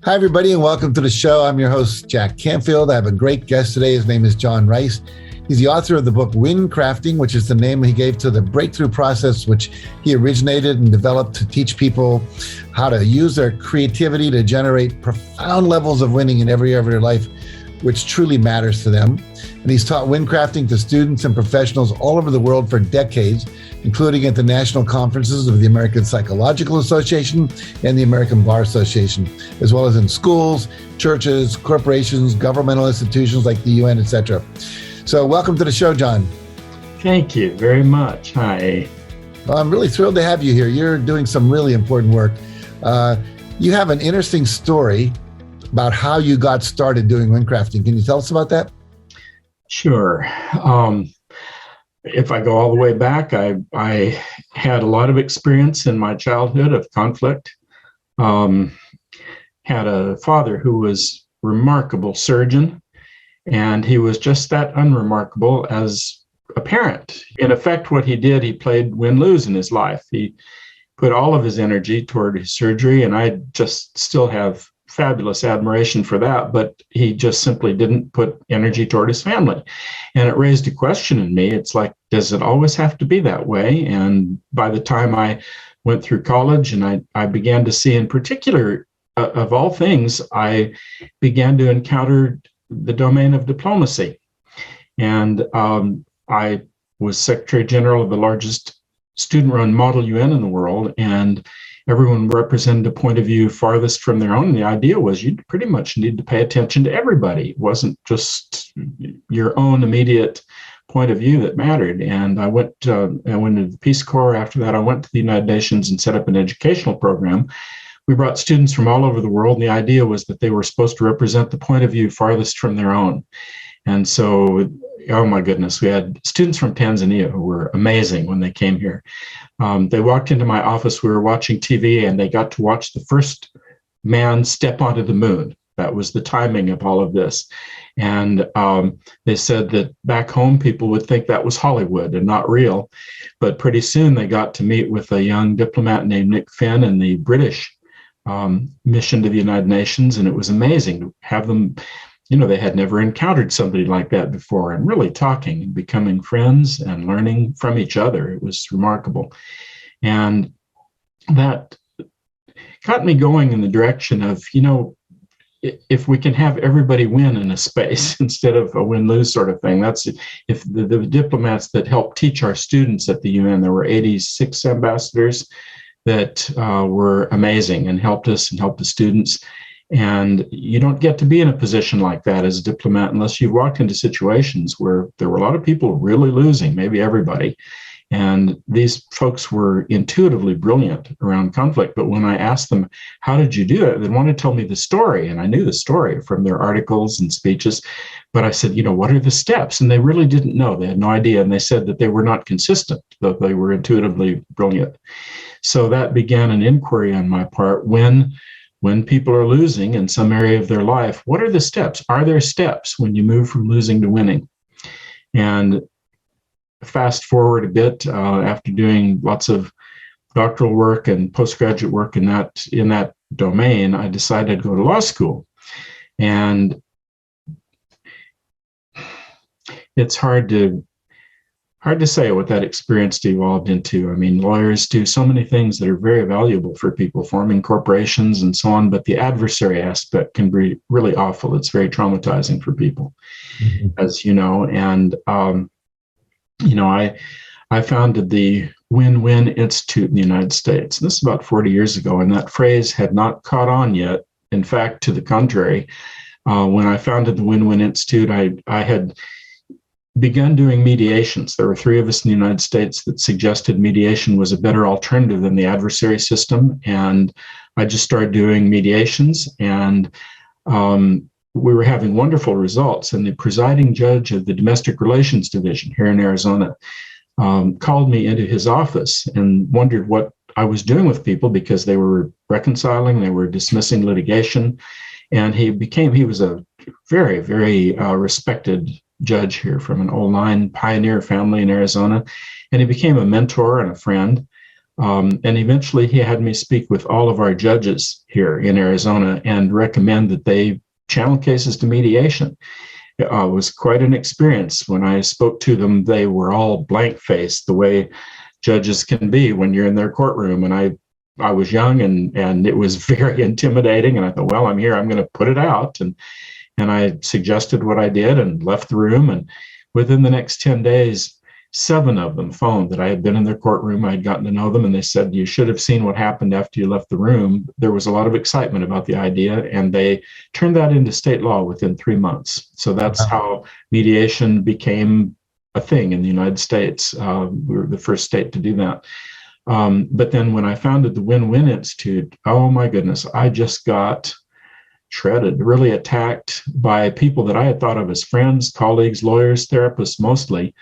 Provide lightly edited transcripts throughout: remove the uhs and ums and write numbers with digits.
Hi, everybody, and welcome to the show. I'm your host, Jack Canfield. I have a great guest today. His name is John Rice. He's the author of the book Wind Crafting, which is the name he gave to the breakthrough process, which he originated and developed to teach people how to use their creativity to generate profound levels of winning in every area of their life, which truly matters to them. And he's taught wind crafting to students and professionals all over the world for decades, including at the national conferences of the American Psychological Association and the American Bar Association, as well as in schools, churches, corporations, governmental institutions like the UN, etc. So welcome to the show, John. Thank you very much. Hi. Well, I'm really thrilled to have you here. You're doing some really important work. You have an interesting story about how you got started doing wind crafting. Can you tell us about that? Sure. If I go all the way back, I had a lot of experience in my childhood of conflict. Had a father who was a remarkable surgeon, and he was just that unremarkable as a parent. In effect, what he did, he played win-lose in his life. He put all of his energy toward his surgery, and I just still have fabulous admiration for that, but he just simply didn't put energy toward his family. And it raised a question in me. It's like, does it always have to be that way? And by the time I went through college and I began to see, in particular, of all things, I began to encounter the domain of diplomacy. And I was Secretary General of the largest student-run model UN in the world, and everyone represented a point of view farthest from their own. And the idea was you pretty much need to pay attention to everybody. It wasn't just your own immediate point of view that mattered. And I went into the Peace Corps. After that, I went to the United Nations and set up an educational program. We brought students from all over the world, and the idea was that they were supposed to represent the point of view farthest from their own. And so, oh my goodness, we had students from Tanzania who were amazing when they came here. They walked into my office, we were watching TV, and they got to watch the first man step onto the moon. That was the timing of all of this. And they said that back home, people would think that was Hollywood and not real. But pretty soon they got to meet with a young diplomat named Nick Finn in the British mission to the United Nations. And it was amazing to have them. They had never encountered somebody like that before, and really talking and becoming friends and learning from each other. It was remarkable. And that got me going in the direction of, if we can have everybody win in a space instead of a win-lose sort of thing. That's if the diplomats that helped teach our students at the UN, there were 86 ambassadors that were amazing and helped us and helped the students. And you don't get to be in a position like that as a diplomat unless you've walked into situations where there were a lot of people really losing, maybe everybody. And these folks were intuitively brilliant around conflict. But when I asked them, how did you do it? They wanted to tell me the story. And I knew the story from their articles and speeches. But I said, what are the steps? And they really didn't know. They had no idea. And they said that they were not consistent, though they were intuitively brilliant. So that began an inquiry on my part. When people are losing in some area of their life, what are the steps? Are there steps when you move from losing to winning? And fast forward a bit, after doing lots of doctoral work and postgraduate work in that domain, I decided to go to law school. And it's hard to say what that experience devolved into. I mean, lawyers do so many things that are very valuable for people, forming corporations and so on, but the adversary aspect can be really awful. It's very traumatizing for people, as you know. And, I founded the Win-Win Institute in the United States. And this is about 40 years ago, and that phrase had not caught on yet. In fact, to the contrary, when I founded the Win-Win Institute, I had begun doing mediations. There were 3 of us in the United States that suggested mediation was a better alternative than the adversary system. And I just started doing mediations, and we were having wonderful results. And the presiding judge of the Domestic Relations Division here in Arizona called me into his office and wondered what I was doing with people, because they were reconciling, they were dismissing litigation. And he was a very, very respected judge here from an old line pioneer family in Arizona. And he became a mentor and a friend. And eventually he had me speak with all of our judges here in Arizona and recommend that they channel cases to mediation. It was quite an experience. When I spoke to them, they were all blank-faced, the way judges can be when you're in their courtroom. And I was young, and it was very intimidating. And I thought, well, I'm here, I'm going to put it out. And I suggested what I did and left the room. And within the next 10 days, 7 of them phoned that I had been in their courtroom. I had gotten to know them, and they said, you should have seen what happened after you left the room. There was a lot of excitement about the idea, and they turned that into state law within 3 months. So that's how mediation became a thing in the United States. We were the first state to do that. But then when I founded the Win-Win Institute, oh my goodness, I just got shredded, really attacked by people that I had thought of as friends, colleagues, lawyers, therapists mostly,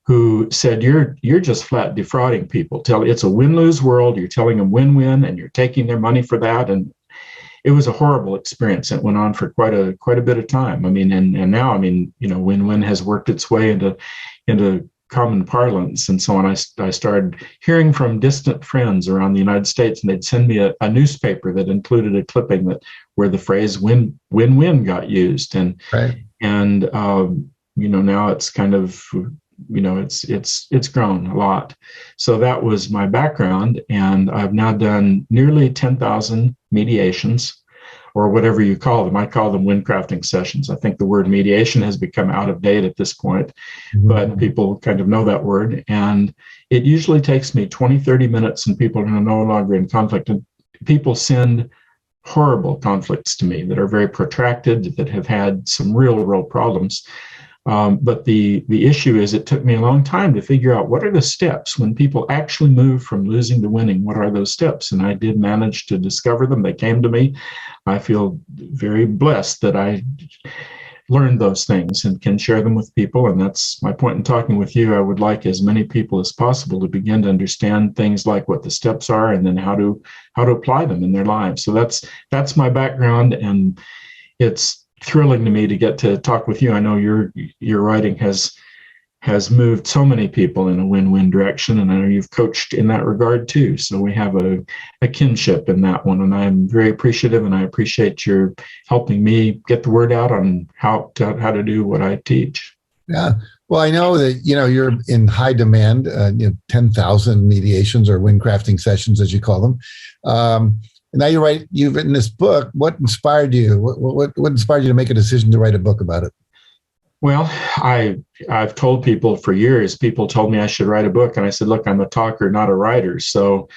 who said, you're just flat defrauding people. It's a win-lose world. You're telling them win-win, and you're taking their money for that. And it was a horrible experience. It went on for quite a bit of time. I mean, and now, I mean, win-win has worked its way into common parlance and so on. I started hearing from distant friends around the United States, and they'd send me a newspaper that included a clipping where the phrase win-win got used. And right. And now it's kind of, it's grown a lot. So that was my background, and I've now done nearly 10,000 mediations, or whatever you call them. I call them wind crafting sessions. I think the word mediation has become out of date at this point, but people kind of know that word. And it usually takes me 20, 30 minutes, and people are no longer in conflict. And people send horrible conflicts to me that are very protracted, that have had some real problems. But the issue is, it took me a long time to figure out what are the steps when people actually move from losing to winning. What are those steps? And I did manage to discover them. They came to me. I feel very blessed that I learned those things and can share them with people. And that's my point in talking with you. I would like as many people as possible to begin to understand things like what the steps are, and then how to apply them in their lives. So that's my background, and it's thrilling to me to get to talk with you. I know your writing has moved so many people in a win-win direction, and I know you've coached in that regard too. So we have a kinship in that one, and I'm very appreciative, and I appreciate your helping me get the word out on how to do what I teach. Yeah. Well, I know that, you're in high demand, 10,000 mediations or wind crafting sessions, as you call them. And now you've written this book. What inspired you? What inspired you to make a decision to write a book about it? Well, I've told people for years, people told me I should write a book. And I said, look, I'm a talker, not a writer. So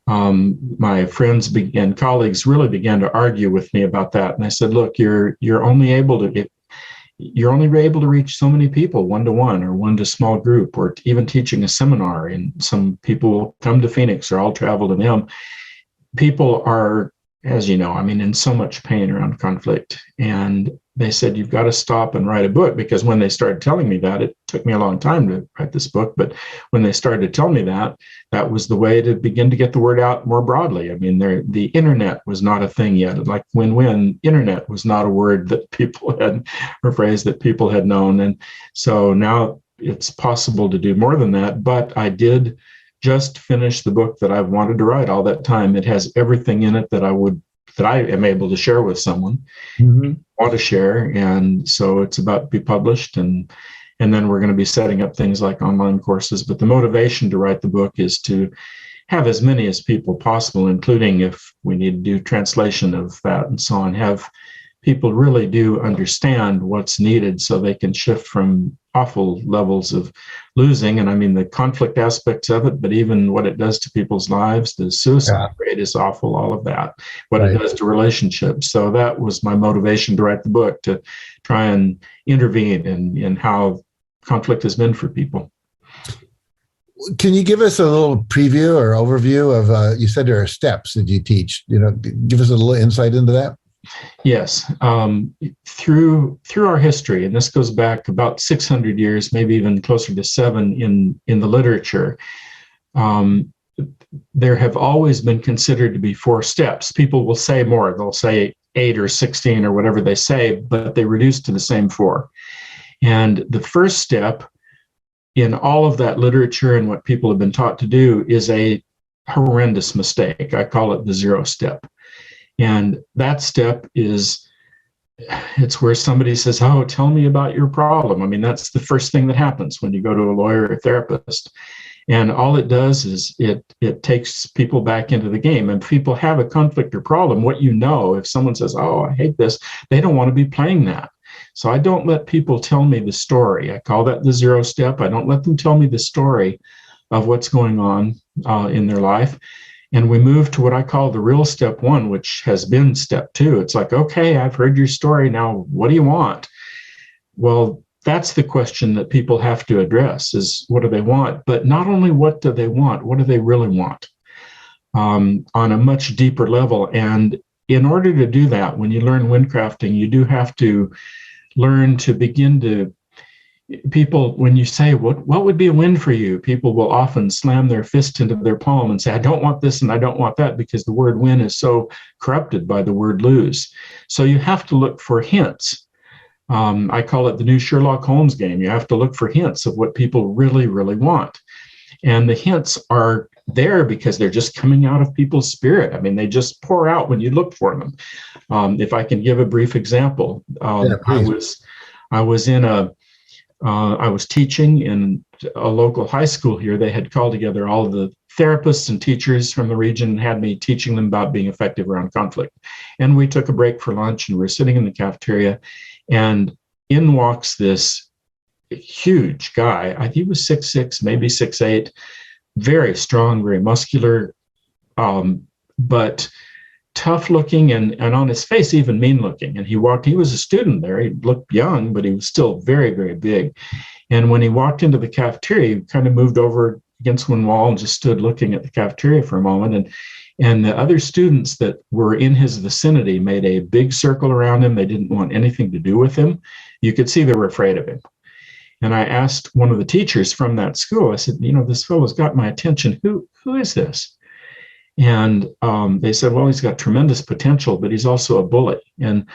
my friends and colleagues really began to argue with me about that. And I said, look, you're only able to reach so many people, one-to-one or one to small group, or even teaching a seminar. And some people will come to Phoenix, or I'll travel to them. People are, as you know, in so much pain around conflict. And they said, you've got to stop and write a book. Because when they started telling me that, it took me a long time to write this book. But when they started to tell me that was the way to begin to get the word out more broadly. The internet was not a thing yet. Like win-win, internet was not a word that people had, or phrase that people had known. And so now it's possible to do more than that. But I did just finish the book that I've wanted to write all that time. It has everything in it that I am able to share with someone, want to share. And so it's about to be published, and then we're going to be setting up things like online courses. But the motivation to write the book is to have as many as people possible, including if we need to do translation of that and so on, have people really do understand what's needed so they can shift from awful levels of losing. And the conflict aspects of it, but even what it does to people's lives, the suicide rate is awful, all of that, what it does to relationships. So that was my motivation to write the book, to try and intervene in how conflict has been for people. Can you give us a little preview or overview of, you said there are steps that you teach, give us a little insight into that? Yes. Through our history, and this goes back about 600 years, maybe even closer to 7 in the literature, there have always been considered to be 4 steps. People will say more. They'll say 8 or 16 or whatever they say, but they reduce to the same 4. And the first step in all of that literature and what people have been taught to do is a horrendous mistake. I call it the 0 step. And that step is, it's where somebody says, oh, tell me about your problem. I mean, that's the first thing that happens when you go to a lawyer or a therapist. And all it does is it takes people back into the game. And if people have a conflict or problem, what you know, if someone says, oh, I hate this, they don't want to be playing that. So I don't let people tell me the story. I call that the 0 step. I don't let them tell me the story of what's going on in their life. And we move to what I call the real step 1, which has been step 2. It's like, okay, I've heard your story. Now, what do you want? Well, that's the question that people have to address, is what do they want? But not only what do they want, what do they really want on a much deeper level? And in order to do that, when you learn windcrafting, you do have to learn to begin to, people, when you say, what would be a win for you? People will often slam their fist into their palm and say, I don't want this and I don't want that, because the word win is so corrupted by the word lose. So you have to look for hints. I call it the new Sherlock Holmes game. You have to look for hints of what people really, really want. And the hints are there because they're just coming out of people's spirit. I mean, they just pour out when you look for them. If I can give a brief example, I was teaching in a local high school here. They had called together all of the therapists and teachers from the region and had me teaching them about being effective around conflict. And we took a break for lunch and we're sitting in the cafeteria, and in walks this huge guy. I think he was 6'6", maybe 6'8", very strong, very muscular, but tough looking, and on his face, even mean looking. And he was a student there. He looked young, but he was still very, very big. And when he walked into the cafeteria, he kind of moved over against one wall and just stood looking at the cafeteria for a moment. And the other students that were in his vicinity made a big circle around him. They didn't want anything to do with him. You could see they were afraid of him. And I asked one of the teachers from that school, I said, this fellow's got my attention. Who is this? And they said, well, he's got tremendous potential, but he's also a bully. And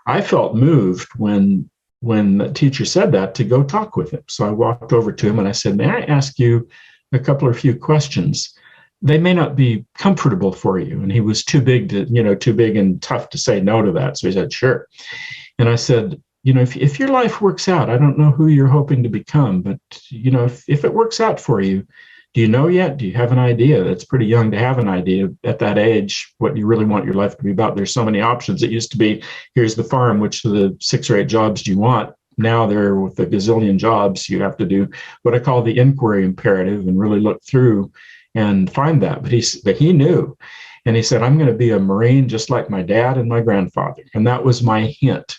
I felt moved when the teacher said that, to go talk with him. So I walked over to him and I said, may I ask you a couple or few questions? They may not be comfortable for you. And he was too big and tough to say no to that. So he said, sure. And I said, if your life works out, I don't know who you're hoping to become, but if it works out for you, do you know yet? Do you have an idea? That's pretty young to have an idea at that age, what you really want your life to be about. There's so many options. It used to be, here's the farm, which of the 6 or 8 jobs do you want? Now they're with a gazillion jobs. You have to do what I call the inquiry imperative and really look through and find that. But he knew. And he said, I'm going to be a Marine just like my dad and my grandfather. And that was my hint.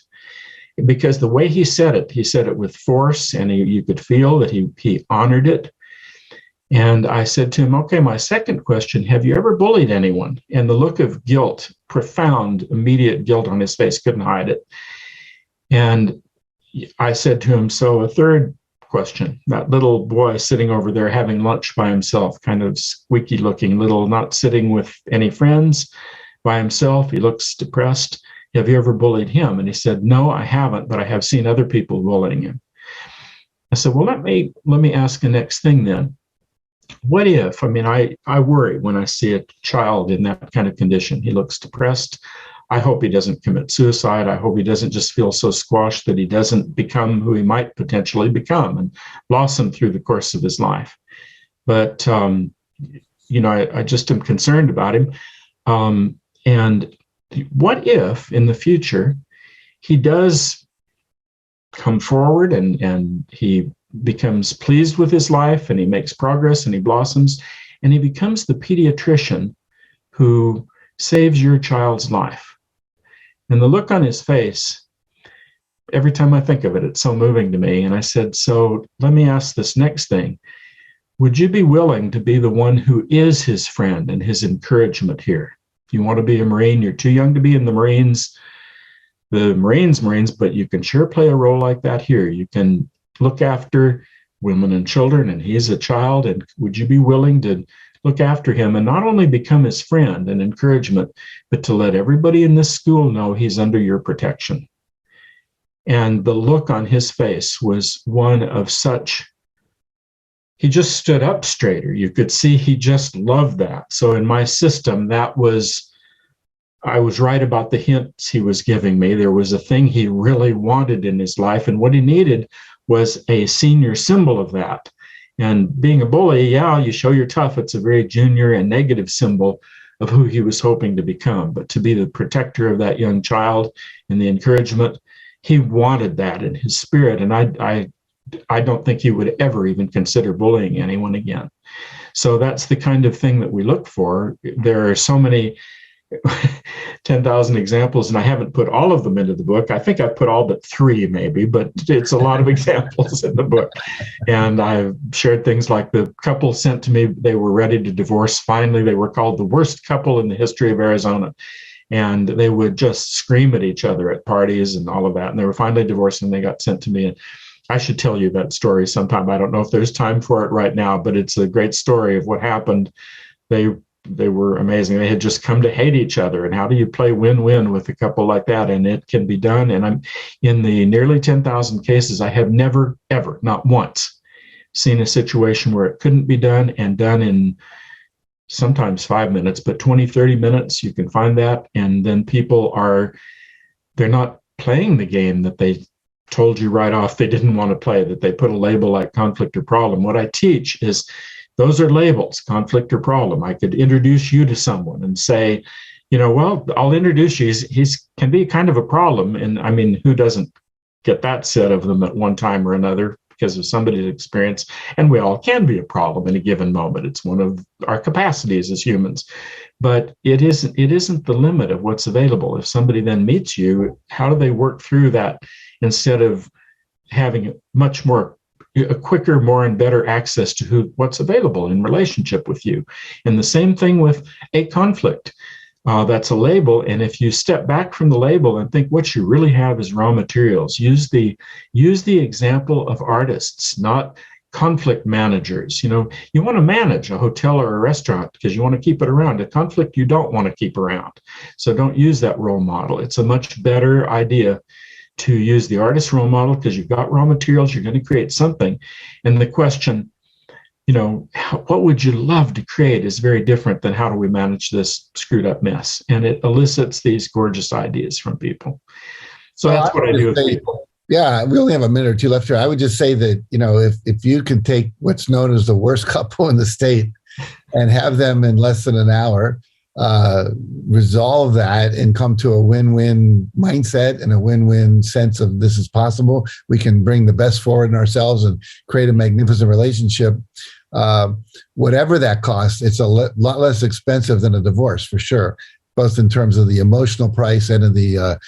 Because the way he said it with force, and you could feel that he honored it. And I said to him, okay, my second question, have you ever bullied anyone? And the look of guilt, profound, immediate guilt on his face, couldn't hide it. And I said to him, so a third question, that little boy sitting over there having lunch by himself, kind of squeaky looking, not sitting with any friends, by himself, he looks depressed. Have you ever bullied him? And he said, no, I haven't, but I have seen other people bullying him. I said, well, let me ask the next thing then. What if, I worry when I see a child in that kind of condition. He looks depressed. I hope he doesn't commit suicide. I hope he doesn't just feel so squashed that he doesn't become who he might potentially become and blossom through the course of his life. But, I just am concerned about him. And what if in the future he does come forward and he becomes pleased with his life and he makes progress and he blossoms and he becomes the pediatrician who saves your child's life? And the look on his face, every time I think of it, it's so moving to me. And I said, so let me ask this next thing. Would you be willing to be the one who is his friend and his encouragement here? If you want to be a Marine, you're too young to be in the Marines, but you can sure play a role like that here. You can look after women and children, and he's a child. And would you be willing to look after him and not only become his friend and encouragement, but to let everybody in this school know he's under your protection? And the look on his face was one of such he just stood up straighter. You could see he just loved that. So in my system, I was right about the hints he was giving me. There was a thing he really wanted in his life, and what he needed was a senior symbol of that. And being a bully, yeah, you show you're tough. It's a very junior and negative symbol of who he was hoping to become. But to be the protector of that young child and the encouragement, he wanted that in his spirit. And I don't think he would ever even consider bullying anyone again. So that's the kind of thing that we look for. There are so many 10,000 examples, and I haven't put all of them into the book. I think I put all but 3 maybe, but it's a lot of examples in the book. And I've shared things like the couple sent to me, they were ready to divorce. Finally, they were called the worst couple in the history of Arizona. And they would just scream at each other at parties and all of that. And they were finally divorced, and they got sent to me. And I should tell you that story sometime. I don't know if there's time for it right now, but it's a great story of what happened. They were amazing. They had just come to hate each other. And how do you play win-win with a couple like that? And it can be done. And I'm in the nearly 10,000 cases, I have never, ever, not once, seen a situation where it couldn't be done, and done in sometimes 5 minutes, but 20, 30 minutes, you can find that. And then they're not playing the game that they told you right off they didn't want to play, that they put a label like conflict or problem. What I teach is those are labels, conflict or problem. I could introduce you to someone and say, well, I'll introduce you. He's can be kind of a problem. And I mean, who doesn't get that said of them at one time or another because of somebody's experience? And we all can be a problem in a given moment. It's one of our capacities as humans. But it isn't the limit of what's available. If somebody then meets you, how do they work through that instead of having a quicker, more and better access to what's available in relationship with you? And the same thing with a conflict. That's a label. And if you step back from the label and think what you really have is raw materials, use the example of artists, not conflict managers. You want to manage a hotel or a restaurant because you want to keep it around. A conflict you don't want to keep around. So don't use that role model. It's a much better idea to use the artist role model because you've got raw materials, you're going to create something. And the question, what would you love to create is very different than how do we manage this screwed up mess? And it elicits these gorgeous ideas from people. So that's what I do with people. Yeah, we only have a minute or two left here. I would just say that, if you can take what's known as the worst couple in the state and have them in less than an hour, resolve that and come to a win-win mindset and a win-win sense of this is possible. We can bring the best forward in ourselves and create a magnificent relationship. Whatever that costs, it's a lot less expensive than a divorce for sure, both in terms of the emotional price and of the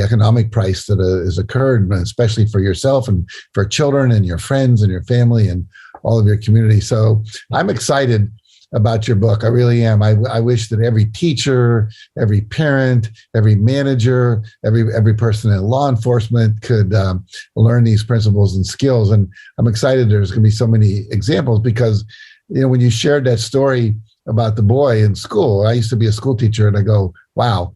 economic price that has occurred, especially for yourself and for children and your friends and your family and all of your community. So I'm excited about your book. I really am. I wish that every teacher, every parent, every manager, every person in law enforcement could learn these principles and skills. And I'm excited there's going to be so many examples because, when you shared that story about the boy in school, I used to be a school teacher, and I go, wow,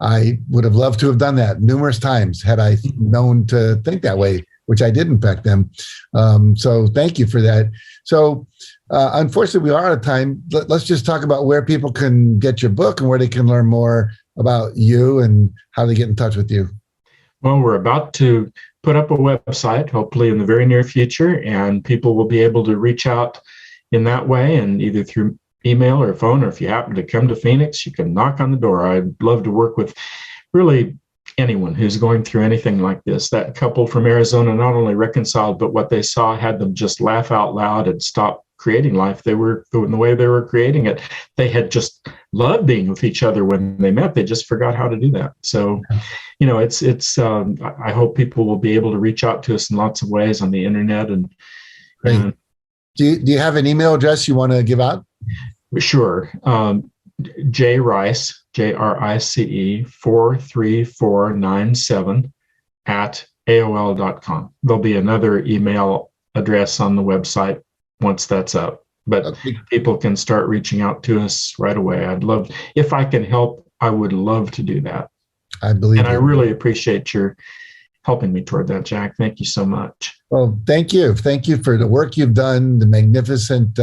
I would have loved to have done that numerous times had I known to think that way, which I didn't back then. So thank you for that. So unfortunately, we are out of time. Let's just talk about where people can get your book and where they can learn more about you and how they get in touch with you. Well, we're about to put up a website, hopefully in the very near future, and people will be able to reach out in that way, and either through email or phone, or if you happen to come to Phoenix, you can knock on the door. I'd love to work with really anyone who's going through anything like this. That couple from Arizona not only reconciled, but what they saw had them just laugh out loud and stop creating life. They were, in the way they were creating it, they had loved being with each other when they met. They just forgot how to do that. So, I hope people will be able to reach out to us in lots of ways on the internet. And do you have an email address you want to give out? Sure. JRice, JRICE 43497 at AOL.com. There'll be another email address on the website once that's up, but people can start reaching out to us right away. If I can help, I would love to do that. I believe, and I really appreciate your helping me toward that, Jack. Thank you so much. Well, thank you. Thank you for the work you've done, the magnificent,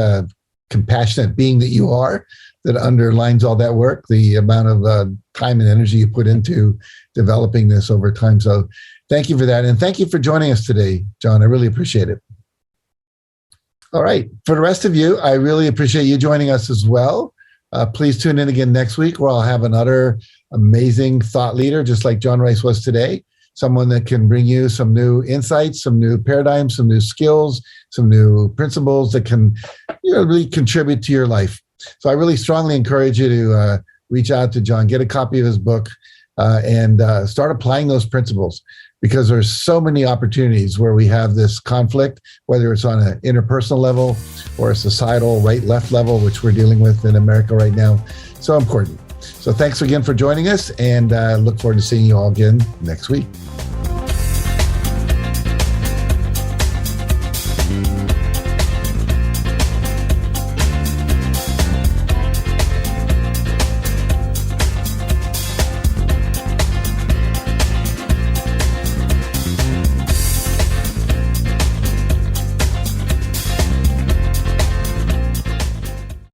compassionate being that you are that underlines all that work, the amount of time and energy you put into developing this over time. So thank you for that. And thank you for joining us today, John. I really appreciate it. All right. For the rest of you, I really appreciate you joining us as well. Please tune in again next week where I'll have another amazing thought leader, just like John Rice was today. Someone that can bring you some new insights, some new paradigms, some new skills, some new principles that can really contribute to your life. So I really strongly encourage you to reach out to John, get a copy of his book, and start applying those principles, because there's so many opportunities where we have this conflict, whether it's on an interpersonal level or a societal right-left level, which we're dealing with in America right now. So important. So thanks again for joining us, and look forward to seeing you all again next week.